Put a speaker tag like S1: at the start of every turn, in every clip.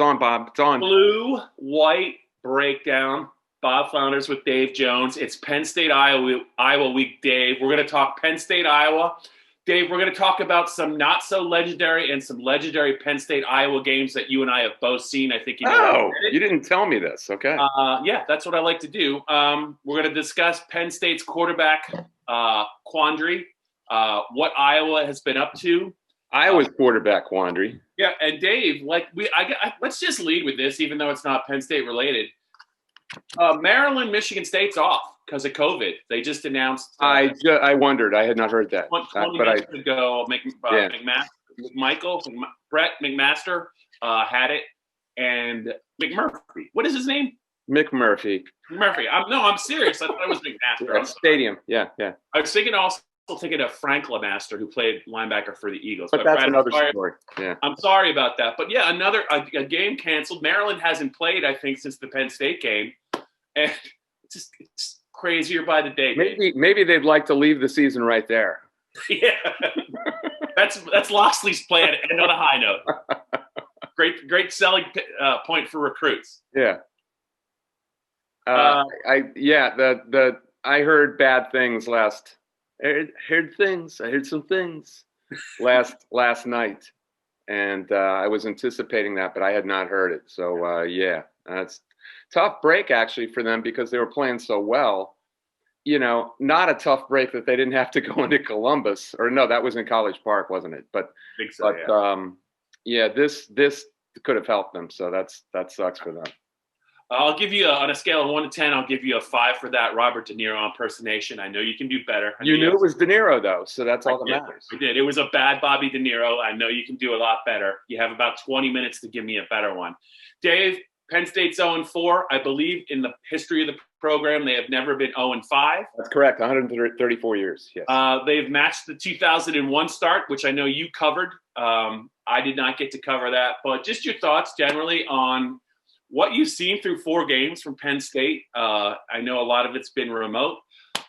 S1: It's on, Bob. It's on.
S2: Blue, white breakdown. Bob Flounders with Dave Jones. It's Penn State-Iowa week, Dave. We're going to talk Penn State-Iowa. Dave, we're going to talk about some not so legendary and some legendary Penn State-Iowa games that you and I have both seen. I think you know.
S1: Oh, you didn't tell me this. Okay.
S2: Yeah, that's what I like to do. We're going to discuss Penn State's quarterback quandary, what Iowa has been up to.
S1: Iowa's quarterback quandary.
S2: Yeah, and Dave, let's just lead with this, even though it's not Penn State related. Maryland, Michigan State's off because of COVID. They just announced.
S1: I wondered. I had not heard that.
S2: 20 minutes ago, Brett McMaster had it, and McMurphy. What is his name?
S1: McMurphy.
S2: I'm serious. I thought it was McMaster.
S1: Stadium. Yeah.
S2: I was thinking of Frank LeMaster, who played linebacker for the Eagles.
S1: But that's another story. Yeah.
S2: I'm sorry about that. But yeah, a game canceled. Maryland hasn't played, I think, since the Penn State game. And it's crazier by the day.
S1: Maybe they'd like to leave the season right there.
S2: Yeah. That's Loxley's plan, and on a high note. Great selling point for recruits.
S1: Yeah. I heard bad things I heard some things last night, and I was anticipating that, but I had not heard it. So that's tough break actually for them because they were playing so well. You know, not a tough break that they didn't have to go into Columbus, or no, that was in College Park, wasn't it? But
S2: I think so,
S1: this could have helped them. So that sucks for them.
S2: I'll give you, on a scale of 1 to 10, I'll give you a 5 for that Robert De Niro impersonation. I know you can do better.
S1: You knew it was De Niro, though, so that's all that matters.
S2: I did. It was a bad Bobby De Niro. I know you can do a lot better. You have about 20 minutes to give me a better one. Dave, Penn State's 0-4. I believe in the history of the program, they have never been 0-5.
S1: That's correct, 134 years, yes.
S2: They've matched the 2001 start, which I know you covered. I did not get to cover that. But just your thoughts generally on what you've seen through 4 games from Penn State. I know a lot of it's been remote.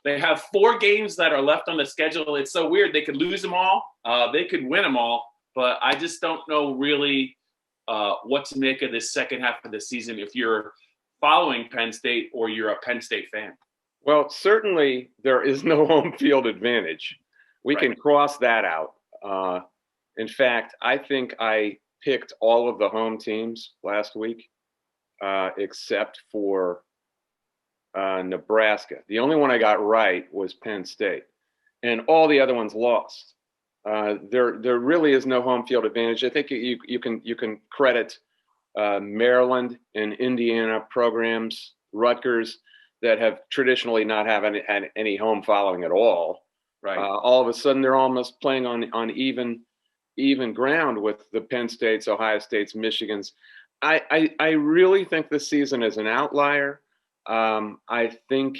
S2: They have 4 games that are left on the schedule. It's so weird. They could lose them all. They could win them all. But I just don't know really what to make of this second half of the season if you're following Penn State or you're a Penn State fan.
S1: Well, certainly there is no home field advantage. We can cross that out. In fact, I think I picked all of the home teams last week. Except for Nebraska. The only one I got right was Penn State, and all the other ones lost. There really is no home field advantage. I think you can credit Maryland and Indiana programs, Rutgers, that have traditionally not had any home following at all.
S2: Right.
S1: All of a sudden, they're almost playing on even ground with the Penn States, Ohio States, Michigans. I really think this season is an outlier. I think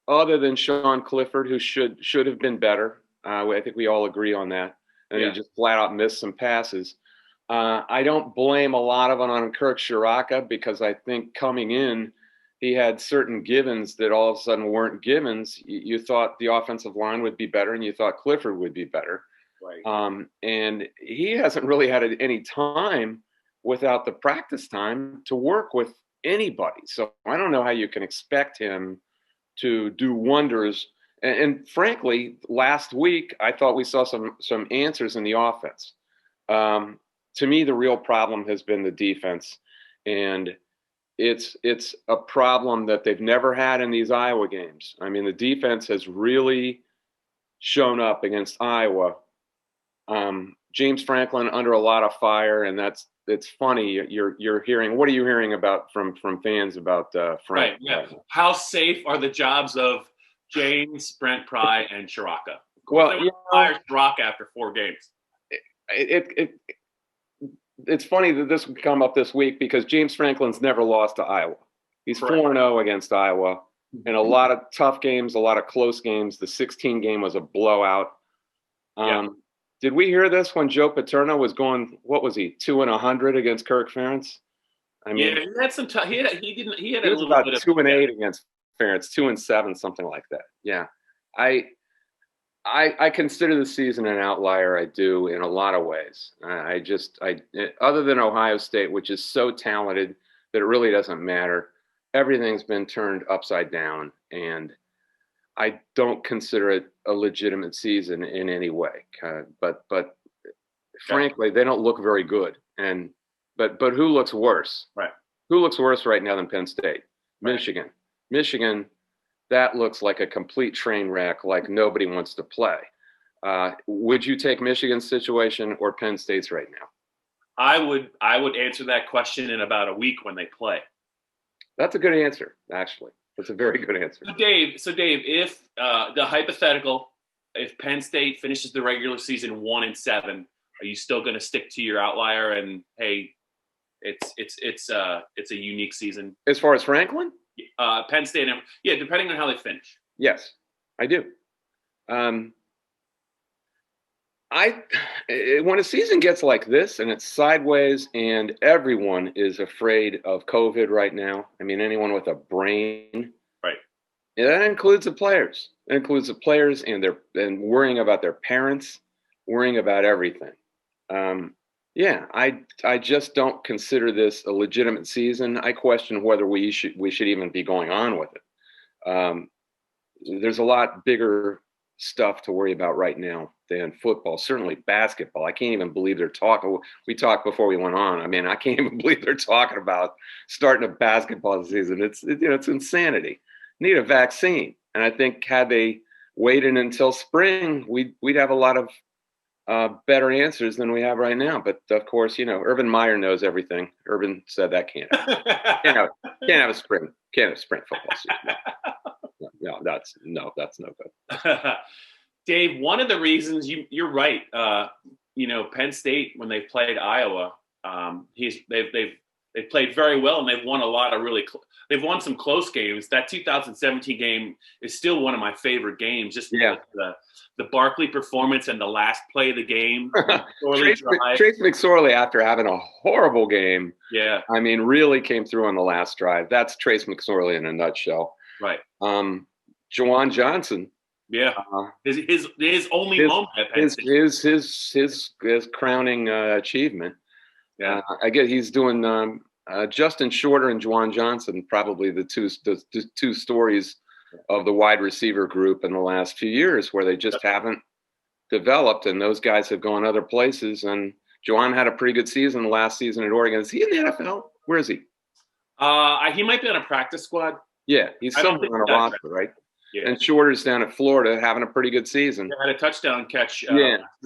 S1: other than Sean Clifford, who should have been better, I think we all agree on that, and he just flat out missed some passes. I don't blame a lot of it on Kirk Shiraka because I think coming in, he had certain givens that all of a sudden weren't givens. You thought the offensive line would be better, and you thought Clifford would be better.
S2: Right.
S1: And he hasn't really had any time without the practice time to work with anybody. So I don't know how you can expect him to do wonders. And frankly, last week, I thought we saw some answers in the offense. To me, the real problem has been the defense. And it's a problem that they've never had in these Iowa games. I mean, the defense has really shown up against Iowa. James Franklin under a lot of fire, and it's funny. You're hearing. What are you hearing about from fans about Frank?
S2: Right. Yeah. How safe are the jobs of James, Brent Pry, and Shiraka?
S1: Well,
S2: they fired Shiraka after 4 games.
S1: It's funny that this would come up this week because James Franklin's never lost to Iowa. He's 4-0 against Iowa, and a lot of tough games, a lot of close games. The 16 game was a blowout. Did we hear this when Joe Paterno was going? What was he, 2-100 against Kirk Ferentz? I mean,
S2: he had some. He had a little
S1: about
S2: bit of
S1: 2-8 against Ferentz, 2-7, something like that. Yeah, I I consider the season an outlier. I do in a lot of ways. Other than Ohio State, which is so talented that it really doesn't matter. Everything's been turned upside down, and I don't consider it a legitimate season in any way. But frankly, they don't look very good. But who looks worse?
S2: Right.
S1: Who looks worse right now than Penn State?
S2: Right.
S1: Michigan. Michigan. That looks like a complete train wreck, like nobody wants to play. Would you take Michigan's situation or Penn State's right now?
S2: I would answer that question in about a week when they play.
S1: That's a good answer, actually. That's a very good answer.
S2: So Dave, if the hypothetical, if Penn State finishes the regular season 1-7, are you still going to stick to your outlier and hey, it's a unique season?
S1: As far as Franklin?
S2: Penn State, yeah, depending on how they finish.
S1: Yes, I do. When a season gets like this and it's sideways and everyone is afraid of COVID right now, I mean, anyone with a brain,
S2: right?
S1: Yeah, that includes the players. It includes the players and worrying about their parents, worrying about everything. Yeah, I just don't consider this a legitimate season. I question whether we should even be going on with it. There's a lot bigger stuff to worry about right now than football. Certainly basketball. I can't even believe they're talking. We talked before we went on. I mean, I can't even believe they're talking about starting a basketball season. It's insanity. Need a vaccine, and I think had they waited until spring, we'd have a lot of better answers than we have right now. But of course, Urban Meyer knows everything. Urban said that can't have a spring football season. No, that's no good.
S2: Dave, one of the reasons you're right. Penn State, when they played Iowa, they've played very well, and they've won a lot of they've won some close games. That 2017 game is still one of my favorite games. Just the Barkley performance and the last play of the game.
S1: Trace McSorley, after having a horrible game,
S2: I
S1: mean, really came through on the last drive. That's Trace McSorley in a nutshell.
S2: Right.
S1: Jawan Johnson.
S2: Yeah. His only moment at Penn State.
S1: His crowning achievement.
S2: Yeah.
S1: I guess he's doing Justin Shorter and Jawan Johnson, probably the two stories of the wide receiver group in the last few years where they just haven't developed, and those guys have gone other places. And Jawan had a pretty good season last season at Oregon. Is he in the NFL? Where is he?
S2: He might be on a practice squad.
S1: Yeah, he's somewhere on a roster, right? Yeah. And Shorter's down at Florida having a pretty good season.
S2: Had a touchdown catch.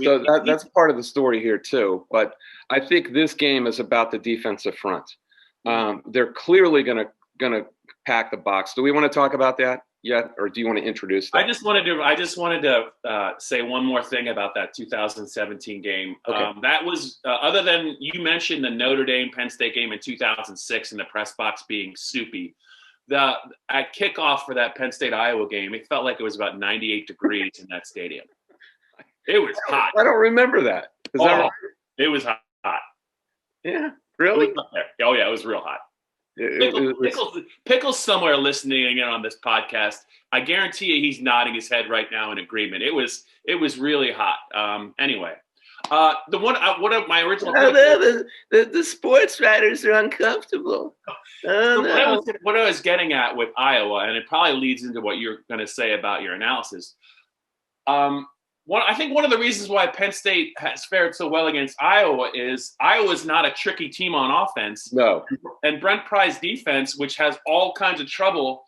S1: So that's part of the story here too. But I think this game is about the defensive front. They're clearly going to pack the box. Do we want to talk about that yet, or do you want to introduce that?
S2: I just wanted to say one more thing about that 2017 game.
S1: Okay.
S2: That was other than you mentioned the Notre Dame Penn State game in 2006 and the press box being soupy. At kickoff for that Penn State-Iowa game, it felt like it was about 98 degrees in that stadium. It was hot.
S1: I don't remember that. Is that right?
S2: It was hot.
S1: Yeah, really?
S2: Oh yeah, it was real hot. Pickle's somewhere listening in on this podcast. I guarantee you he's nodding his head right now in agreement. It was really hot. Anyway. One of my original
S1: the sports writers are uncomfortable.
S2: What I was getting at with Iowa, and it probably leads into what you're going to say about your analysis. I think one of the reasons why Penn State has fared so well against Iowa is Iowa's not a tricky team on offense.
S1: No,
S2: and Brent Pry's defense, which has all kinds of trouble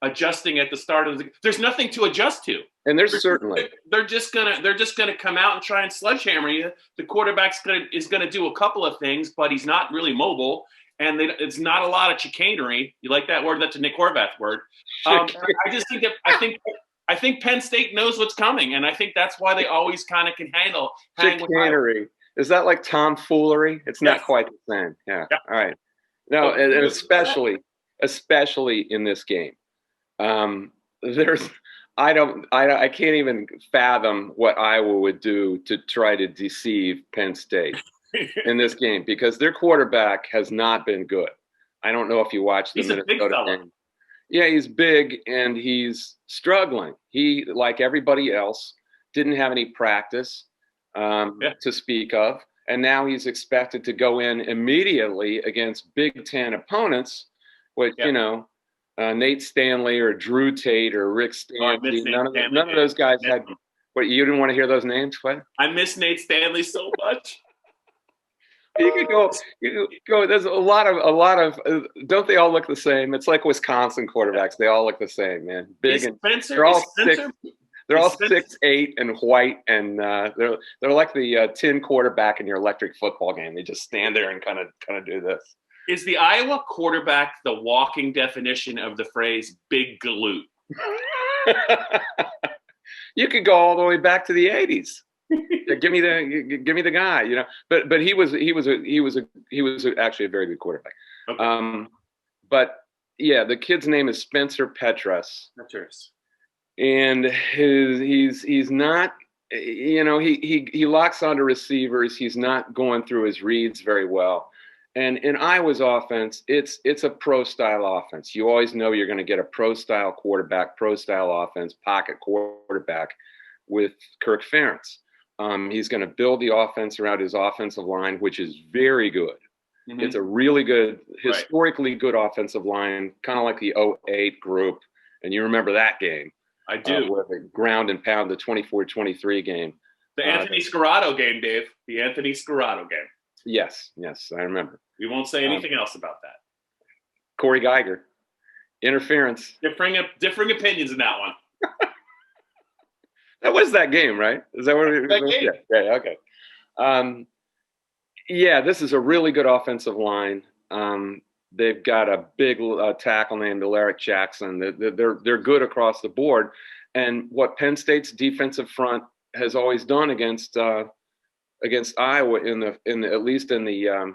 S2: adjusting at the start of there's nothing to adjust to.
S1: And they're just
S2: gonna come out and try and sledgehammer you. The quarterback's is gonna do a couple of things, but he's not really mobile, and it's not a lot of chicanery. You like that word? That's a Nick Horvath word. I just think that I think Penn State knows what's coming, and I think that's why they always kind of can hang
S1: chicanery. Is that like tomfoolery? It's not quite the same. Yeah. All right. No, and especially in this game. I can't even fathom what Iowa would do to try to deceive Penn State in this game because their quarterback has not been good. I don't know if you watched the Minnesota game. Yeah, he's big and he's struggling. He, like everybody else, didn't have any practice to speak of. And now he's expected to go in immediately against Big Ten opponents, which, Nate Stanley or Drew Tate or Rick Stanley, none of those guys had. What, you didn't want to hear those names, what?
S2: I miss Nate Stanley so much.
S1: You could go. There's a lot of. Don't they all look the same? It's like Wisconsin quarterbacks. They all look the same, man. Big and they're all 6'8" and white, and they're like the tin quarterback in your electric football game. They just stand there and kind of do this.
S2: Is the Iowa quarterback the walking definition of the phrase "big galoot"?
S1: You could go all the way back to the '80s. Give me the guy, But he was actually a very good quarterback. Okay. But yeah, the kid's name is Spencer Petras. And he's not, he locks onto receivers. He's not going through his reads very well. And in Iowa's offense, it's a pro style offense. You always know you're going to get a pro style quarterback, pro style offense, pocket quarterback with Kirk Ferentz. He's going to build the offense around his offensive line, which is very good. Mm-hmm. It's a really good, historically good offensive line, kind of like the 2008 group. And you remember that game.
S2: I do.
S1: Where they ground and pound the 24-23 game.
S2: The Anthony Scarrato game, Dave. The Anthony Scarrato game.
S1: Yes, I remember.
S2: We won't say anything else about that.
S1: Corey Geiger. Interference.
S2: Differing opinions in that one.
S1: That was that game, right? Is that what it was? Yeah, okay. This is a really good offensive line. They've got a big tackle named Alaric Jackson. They're good across the board. And what Penn State's defensive front has always done against Iowa at least in the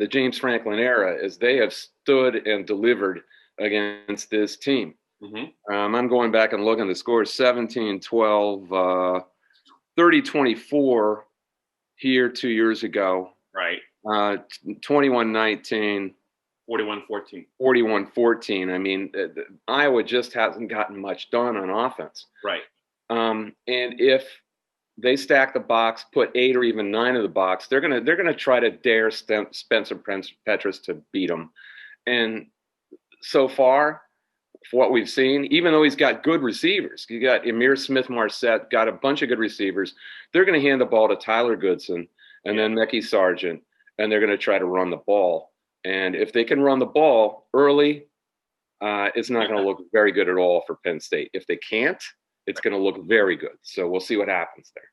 S1: James Franklin era is they have stood and delivered against this team. Mm-hmm. I'm going back and looking at the scores: 17-12, 30-24 here 2 years ago.
S2: Right.
S1: 21-19.
S2: 41-14.
S1: 41-14. I mean, Iowa just hasn't gotten much done on offense.
S2: Right.
S1: And if they stack the box, put 8 or even 9 in the box, they're gonna try to dare Spencer Petras to beat them. And so far, for what we've seen, even though he's got good receivers, you got Emir Smith-Marset, got a bunch of good receivers. They're going to hand the ball to Tyler Goodson and then Mickey Sargent, and they're going to try to run the ball. And if they can run the ball early, it's not going to look very good at all for Penn State. If they can't, it's going to look very good. So we'll see what happens there.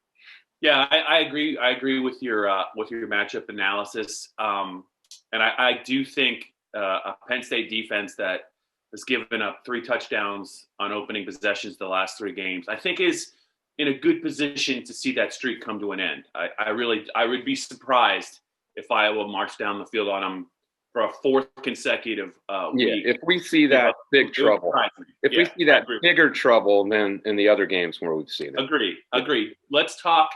S2: Yeah, I agree. I agree with your matchup analysis. And I do think a Penn State defense that has given up 3 touchdowns on opening possessions the last 3 games, I think is in a good position to see that streak come to an end. I would be surprised if Iowa marched down the field on them for a 4th consecutive week.
S1: If we see that big trouble, we see that bigger trouble than in the other games where we've seen it.
S2: Agree. Let's talk.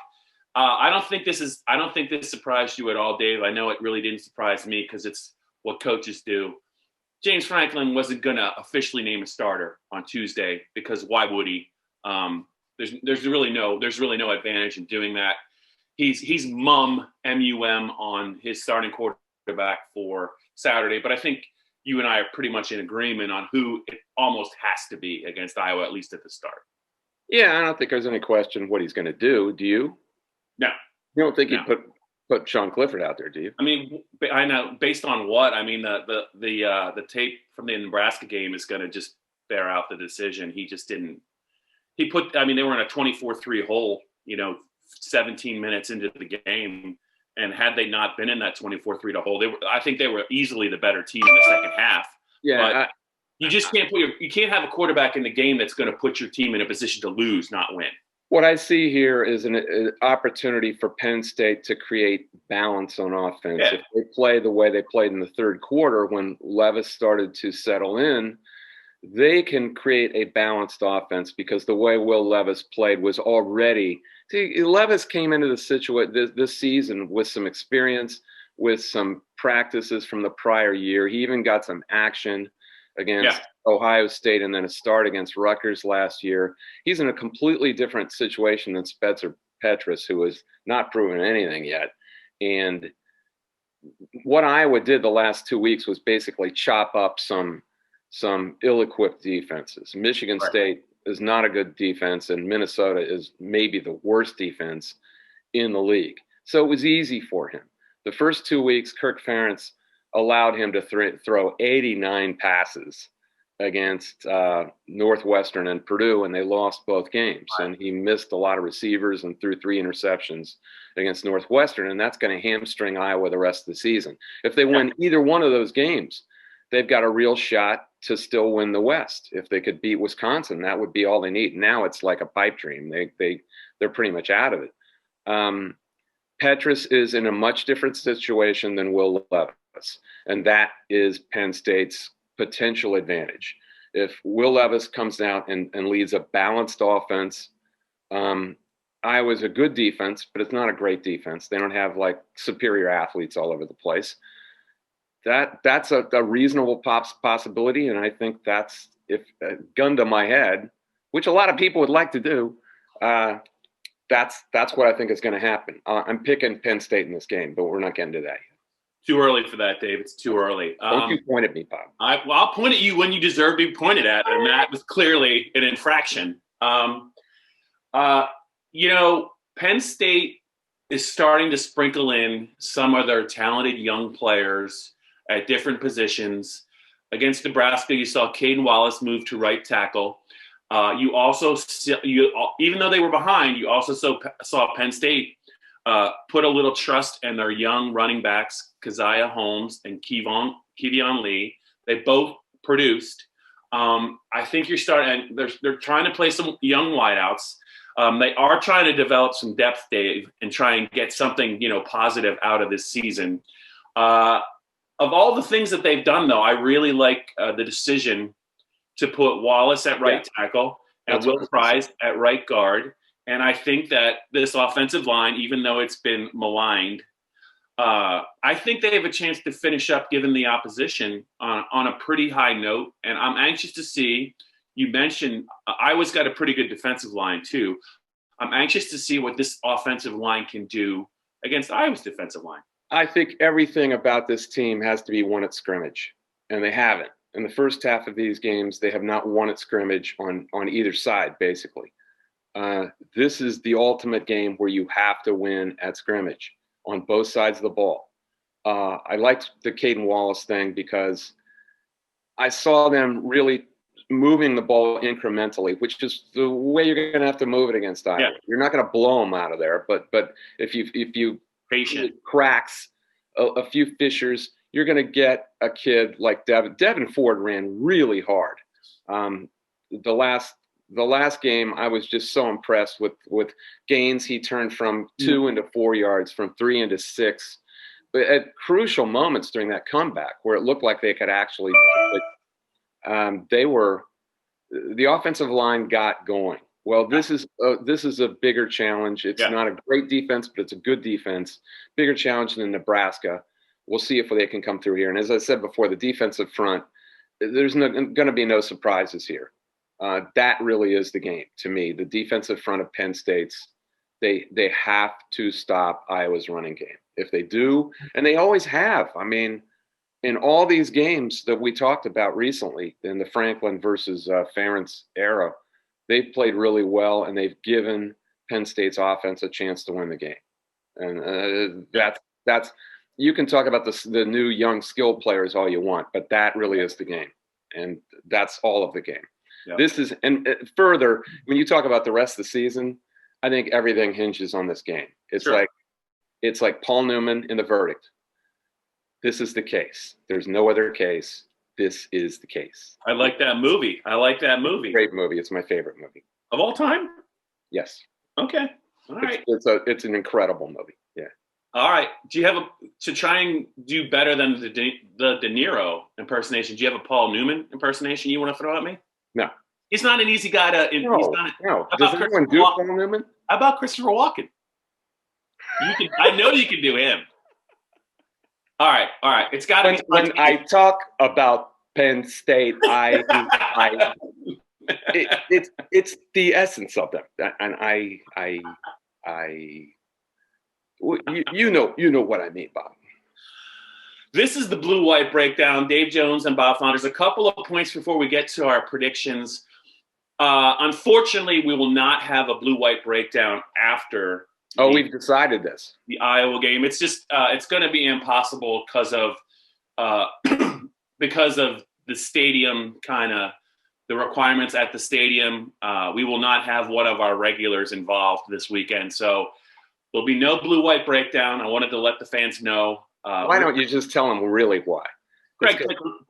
S2: I don't think this surprised you at all, Dave. I know it really didn't surprise me because it's what coaches do. James Franklin wasn't going to officially name a starter on Tuesday because why would he? There's really no advantage in doing that. He's MUM on his starting quarterback for Saturday, but I think you and I are pretty much in agreement on who it almost has to be against Iowa, at least at the start.
S1: Yeah, I don't think there's any question what he's going to do. Do you?
S2: No.
S1: You don't think he'd put Sean Clifford out there, do you?
S2: I mean, I know based on what? I mean, the tape from the Nebraska game is going to just bear out the decision. He just didn't. They were in a 24-3 hole, 17 minutes into the game, and had they not been in that 24-3 hole, I think they were easily the better team in the second half.
S1: Yeah,
S2: but you just can't you can't have a quarterback in the game that's going to put your team in a position to lose, not win.
S1: What I see here is an opportunity for Penn State to create balance on offense. Yeah. If they play the way they played in the third quarter when Levis started to settle in, they can create a balanced offense because the way Will Levis played was already – see, Levis came into the situation this season with some experience, with some practices from the prior year. He even got some action against Ohio State and then a start against Rutgers last year. He's in a completely different situation than Spencer Petras, who has not proven anything yet. And what Iowa did the last 2 weeks was basically chop up some ill-equipped defenses. Michigan State is not a good defense, and Minnesota is maybe the worst defense in the league. So it was easy for him. The first 2 weeks, Kirk Ferentz allowed him to throw 89 passes against Northwestern and Purdue, and they lost both games. And he missed a lot of receivers and threw 3 interceptions against Northwestern, and that's going to hamstring Iowa the rest of the season. If they win either one of those games, they've got a real shot to still win the West. If they could beat Wisconsin, that would be all they need. Now it's like a pipe dream. They're pretty much out of it. Petras is in a much different situation than Will Levis, and that is Penn State's potential advantage. If Will Levis comes out and leads a balanced offense, Iowa's a good defense, but it's not a great defense. They don't have like superior athletes all over the place. That's a reasonable possibility, and I think that's, if gun to my head, which a lot of people would like to do, that's what I think is going to happen. I'm picking Penn State in this game, but we're not getting to that yet.
S2: Too early for that, Dave. It's too early.
S1: Don't you point at me, Bob.
S2: I'll point at you when you deserve to be pointed at, and that was clearly an infraction. Penn State is starting to sprinkle in some of their talented young players at different positions. Against Nebraska, you saw Caden Wallace move to right tackle. You also, even though they were behind, you also saw Penn State put a little trust in their young running backs, Keziah Holmes and Kevion Lee. They both produced. I think you're starting, and they're trying to play some young wideouts. They are trying to develop some depth, Dave, and try and get something, positive out of this season. Of all the things that they've done, though, I really like the decision to put Wallace at right tackle and Will Price at right guard. And I think that this offensive line, even though it's been maligned, I think they have a chance to finish up, given the opposition, on a pretty high note. And I'm anxious to see. You mentioned Iowa's got a pretty good defensive line, too. I'm anxious to see what this offensive line can do against Iowa's defensive line.
S1: I think everything about this team has to be won at scrimmage, and they haven't. In the first half of these games, they have not won at scrimmage on either side, basically. This is the ultimate game where you have to win at scrimmage on both sides of the ball. I liked the Caden Wallace thing because I saw them really moving the ball incrementally, which is the way you're going to have to move it against Iowa. Yeah. You're not going to blow them out of there, but if you
S2: patient
S1: cracks a few fissures, you're going to get a kid like Devin. Devin Ford ran really hard. The last game, I was just so impressed with gains. He turned from 2 into 4 yards, from 3 into 6. But at crucial moments during that comeback, where it looked like they could actually, the offensive line got going. Well, this is a bigger challenge. It's not a great defense, but it's a good defense. Bigger challenge than Nebraska. We'll see if they can come through here. And as I said before, the defensive front, there's going to be no surprises here. That really is the game to me. The defensive front of Penn State's, they have to stop Iowa's running game. If they do, and they always have. I mean, in all these games that we talked about recently, in the Franklin versus Ferentz era, they've played really well, and they've given Penn State's offense a chance to win the game. And that's you can talk about the new young skill players all you want, but that really is the game, and that's all of the game. Yeah. This is, and further, when you talk about the rest of the season, I think everything hinges on this game. It's like Paul Newman in The Verdict. This is the case. There's no other case. This is the case.
S2: I like that movie.
S1: Great movie. It's my favorite movie
S2: of all time.
S1: Yes.
S2: Okay. All right.
S1: It's an incredible movie. Yeah.
S2: All right. Do you have to try and do better than the De Niro impersonation? Do you have a Paul Newman impersonation you want to throw at me?
S1: No.
S2: He's not an easy guy to.
S1: No. Does anyone do Paul Newman?
S2: How about Christopher Walken? I know you can do him. All right. It's got to be.
S1: When I talk about Penn State, it's the essence of them, and you know what I mean, Bob.
S2: This is the blue-white breakdown. Dave Jones and Bob Flounders. A couple of points before we get to our predictions. Unfortunately, we will not have a blue-white breakdown after.
S1: We've decided this.
S2: The Iowa game. It's just it's going to be impossible because of the stadium the requirements at the stadium. We will not have one of our regulars involved this weekend, so there'll be no blue-white breakdown. I wanted to let the fans know.
S1: Why don't you just tell them really why?
S2: Greg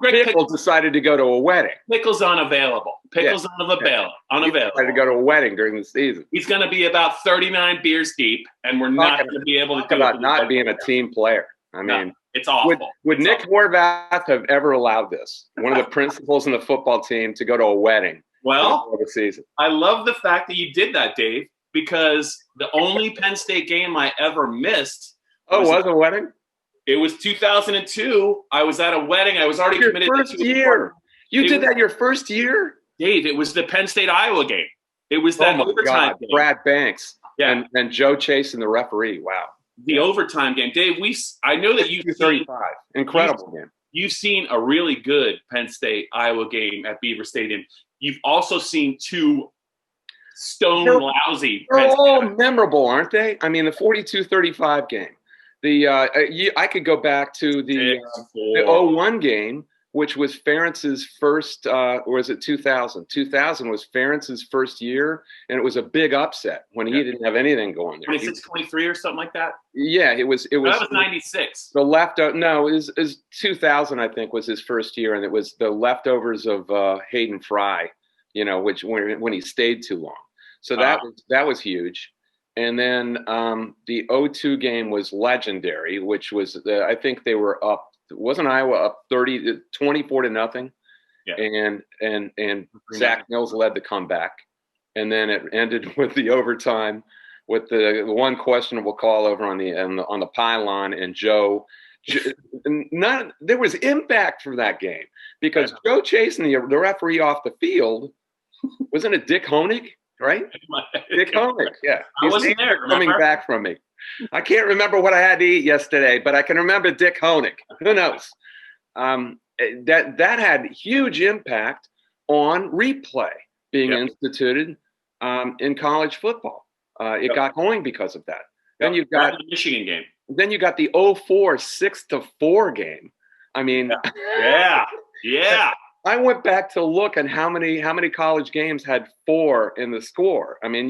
S1: Pickle decided to go to a wedding.
S2: Pickle's unavailable. Pickle's unavailable.
S1: He decided to go to a wedding during the season.
S2: He's going to be about 39 beers deep, and we're not going to be able to
S1: talk about not being a team player. I mean,
S2: it's awful.
S1: Would Nick Horvath have ever allowed this? One of the principals in the football team to go to a wedding.
S2: Well,
S1: the season.
S2: I love the fact that you did that, Dave, because the only Penn State game I ever missed.
S1: Was a wedding?
S2: It was 2002. I was at a wedding. I was already committed to
S1: first year. You did that your first year?
S2: Dave, it was the Penn State-Iowa game. It was that overtime game.
S1: Brad Banks.
S2: Yeah.
S1: And Joe Chase and the referee. Wow.
S2: The overtime game. Dave, I know that you've seen –
S1: incredible game.
S2: You've seen a really good Penn State-Iowa game at Beaver Stadium. You've also seen two lousy.
S1: They're all memorable, aren't they? I mean, the 42-35 game. I could go back to the 01 game, which was Ferentz's first, or was it 2000? 2000 was Ferentz's first year, and it was a big upset when he didn't have anything going there.
S2: 26-23 or something like that?
S1: Yeah, it was. That
S2: was 96.
S1: It was 2000, I think, was his first year, and it was the leftovers of Hayden Fry, which when he stayed too long. So that was huge. And then the 02 game was legendary, which was I think they were up. Wasn't Iowa up 24-0? Yeah. And Zach Mills led the comeback, and then it ended with the overtime with the one questionable call over on the pylon, and Joe. There was impact from that game because Joe chasing the referee off the field. Wasn't it Dick Honig? Right? Dick Honig, yeah.
S2: I wasn't there,
S1: coming back from me. I can't remember what I had to eat yesterday, but I can remember Dick Honig. Who knows? That had huge impact on replay being instituted in college football. It got going because of that. Then you've got
S2: the Michigan game.
S1: Then you got the 04 6-4 game. I mean,
S2: yeah.
S1: I went back to look at how many college games had 4 in the score. I mean,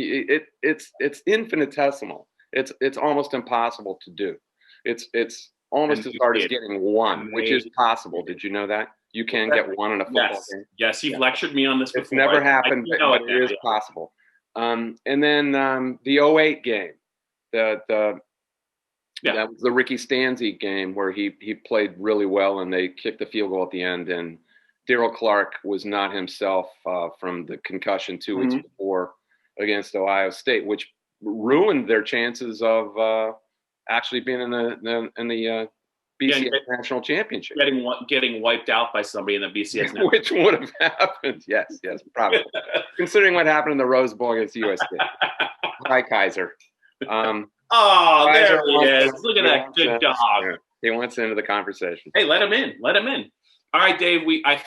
S1: it's infinitesimal. It's almost impossible to do. It's almost as hard as getting 1, which is possible. Did you know that? You can get 1 in a football game.
S2: Yes, you've lectured me on this before.
S1: It's never happened, but it is possible. And then the 08 game, that was the Ricky Stanzi game where he played really well and they kicked the field goal at the end, and Darryl Clark was not himself from the concussion 2 weeks before against Ohio State, which ruined their chances of actually being in the BCS National Championship.
S2: Getting wiped out by somebody in the BCS National
S1: Which would have happened. Yes, probably. Considering what happened in the Rose Bowl against USC. Hi, Kaiser.
S2: There
S1: Kaiser
S2: he is. Look at that good dog.
S1: He wants into the conversation.
S2: Hey, let him in. All right, Dave. We're at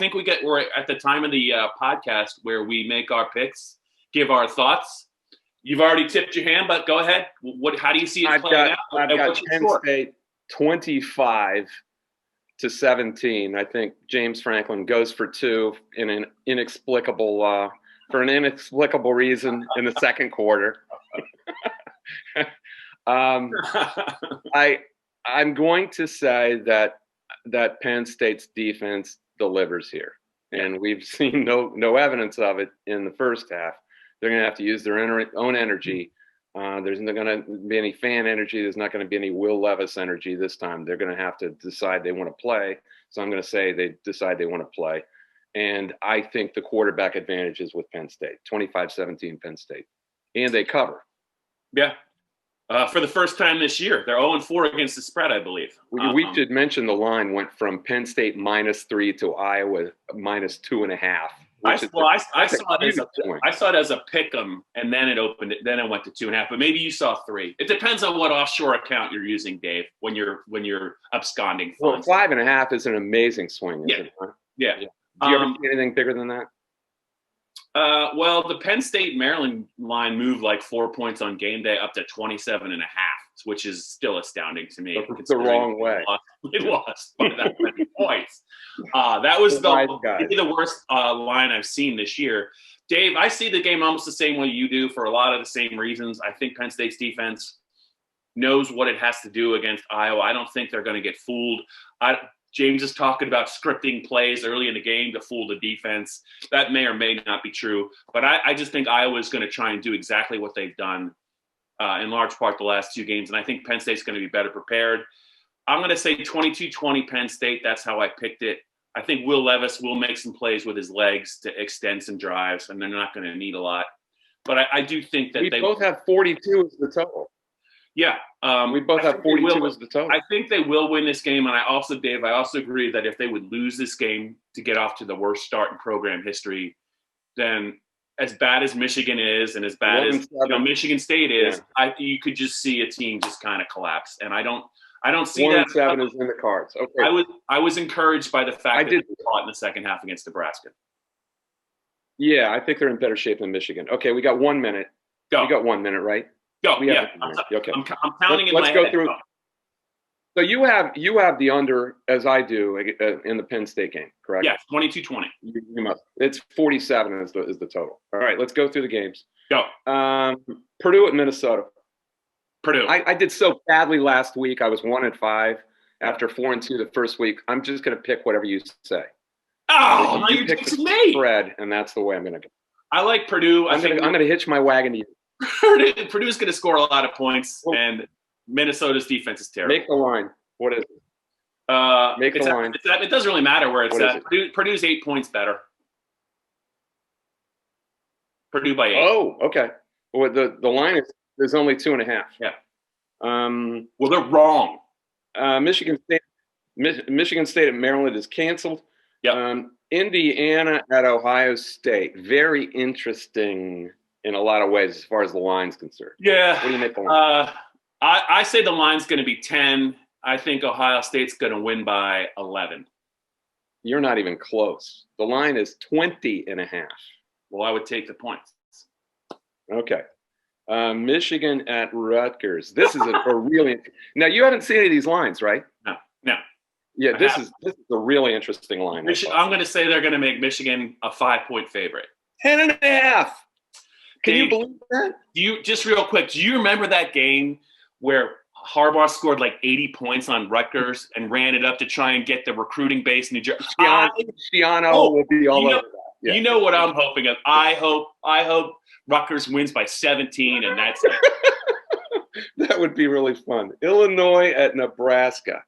S2: the time of the podcast where we make our picks, give our thoughts. You've already tipped your hand, but go ahead. How do you see it playing out?
S1: I've got Penn State 25-17. I think James Franklin goes for 2 in an inexplicable reason in the second quarter. I'm going to say that Penn State's defense delivers here, and we've seen no evidence of it in the first half. They're going to have to use their own energy. There's not going to be any fan energy. There's not going to be any Will Levis energy this time. They're going to have to decide they want to play. So I'm going to say they decide they want to play. And I think the quarterback advantage is with Penn State, 25-17 Penn State. And they cover.
S2: Yeah. For the first time this year. They're 0-4 against the spread, I believe.
S1: We should mention the line went from Penn State -3 to Iowa -2.5. I
S2: saw it as a pick 'em, and then it opened it. Then it went to 2.5. But maybe you saw 3. It depends on what offshore account you're using, Dave. When you're absconding funds.
S1: Well, 5.5 is an amazing swing, isn't it?
S2: Yeah.
S1: Do you ever see anything bigger than that?
S2: Well, the Penn State Maryland line moved like 4 points on game day up to 27.5, which is still astounding to me.
S1: It's the wrong way.
S2: It lost by that many points. That was the worst line I've seen this year. Dave, I see the game almost the same way you do for a lot of the same reasons. I think Penn State's defense knows what it has to do against Iowa. I don't think they're going to get fooled. James is talking about scripting plays early in the game to fool the defense. That may or may not be true, but I just think Iowa is going to try and do exactly what they've done in large part the last 2 games, and I think Penn State's going to be better prepared. I'm going to say 22-20 Penn State. That's how I picked it. I think Will Levis will make some plays with his legs to extend some drives, and they're not going to need a lot. But I do think that
S1: we both have 42 as the total.
S2: Yeah.
S1: We both have 42 as the total.
S2: I think they will win this game. And Dave, I also agree that if they would lose this game to get off to the worst start in program history, then as bad as Michigan is and as bad as Michigan State is, you could just see a team just kind of collapse. And I don't see
S1: 1-7 is in the cards. Okay.
S2: I was encouraged by the fact that they fought in the second half against Nebraska.
S1: Yeah, I think they're in better shape than Michigan. Okay, we got 1 minute.
S2: Go.
S1: We got 1 minute, right?
S2: Go.
S1: Okay.
S2: I'm counting in my head.
S1: Let's go through. So you have the under, as I do, in the Penn State game, correct?
S2: Yes, 22-20.
S1: You must. It's 47 is the total. All right, let's go through the games.
S2: Go.
S1: Purdue at Minnesota.
S2: Purdue.
S1: I did so badly last week. I was 1-5 after 4-2 the first week. I'm just going to pick whatever you say.
S2: Oh, now you picked me.
S1: Spread, and that's the way I'm going to go.
S2: I like Purdue.
S1: I'm going to hitch my wagon to you.
S2: Purdue's going to score a lot of points, and Minnesota's defense is terrible.
S1: Make the line. What is it? Make the line.
S2: It doesn't really matter where it's at. Purdue's 8 points better. Purdue by 8.
S1: Oh, okay. Well, the line is only 2.5.
S2: Yeah. Well, they're wrong.
S1: Michigan State at Maryland is canceled.
S2: Yeah.
S1: Indiana at Ohio State. Very interesting in a lot of ways as far as the line's concerned.
S2: Yeah.
S1: What do you make the line?
S2: I say the line's going to be 10. I think Ohio State's going to win by 11.
S1: You're not even close. The line is 20.5.
S2: Well, I would take the points.
S1: Okay. Michigan at Rutgers. This is a really – now, you haven't seen any of these lines, right?
S2: No.
S1: Yeah, this is a really interesting line.
S2: I'm going to say they're going to make Michigan a 5-point favorite.
S1: 10.5. Can you
S2: Dave,
S1: believe that?
S2: Just real quick, do you remember that game where Harbaugh scored like 80 points on Rutgers and ran it up to try and get the recruiting base in New Jersey?
S1: Schiano will be all over that. Yeah.
S2: You know what I'm hoping of. I hope Rutgers wins by 17, and that's it.
S1: That would be really fun. Illinois at Nebraska.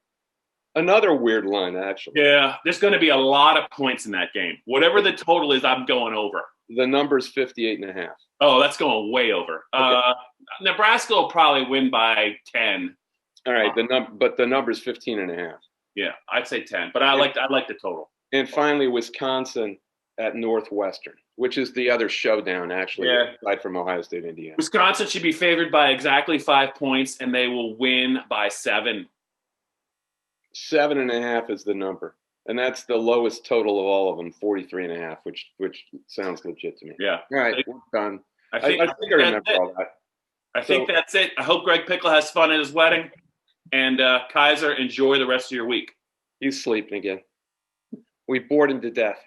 S1: Another weird line, actually.
S2: Yeah, there's going to be a lot of points in that game. Whatever the total is, I'm going over.
S1: The number's 58.5.
S2: Oh, that's going way over. Okay. Nebraska will probably win by 10.
S1: All right, but the number's 15.5.
S2: Yeah, I'd say 10, but I like the total.
S1: And finally, Wisconsin at Northwestern, which is the other showdown, actually, aside from Ohio State and Indiana.
S2: Wisconsin should be favored by exactly 5 points, and they will win by 7.
S1: 7.5 is the number. And that's the lowest total of all of them, 43.5, which sounds legit to me.
S2: Yeah.
S1: All right, we're done. I think I remember all that.
S2: I think that's it. I hope Greg Pickle has fun at his wedding. And Kaiser, enjoy the rest of your week.
S1: He's sleeping again. We bored him to death.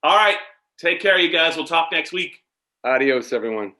S2: All right. Take care, you guys. We'll talk next week.
S1: Adios, everyone.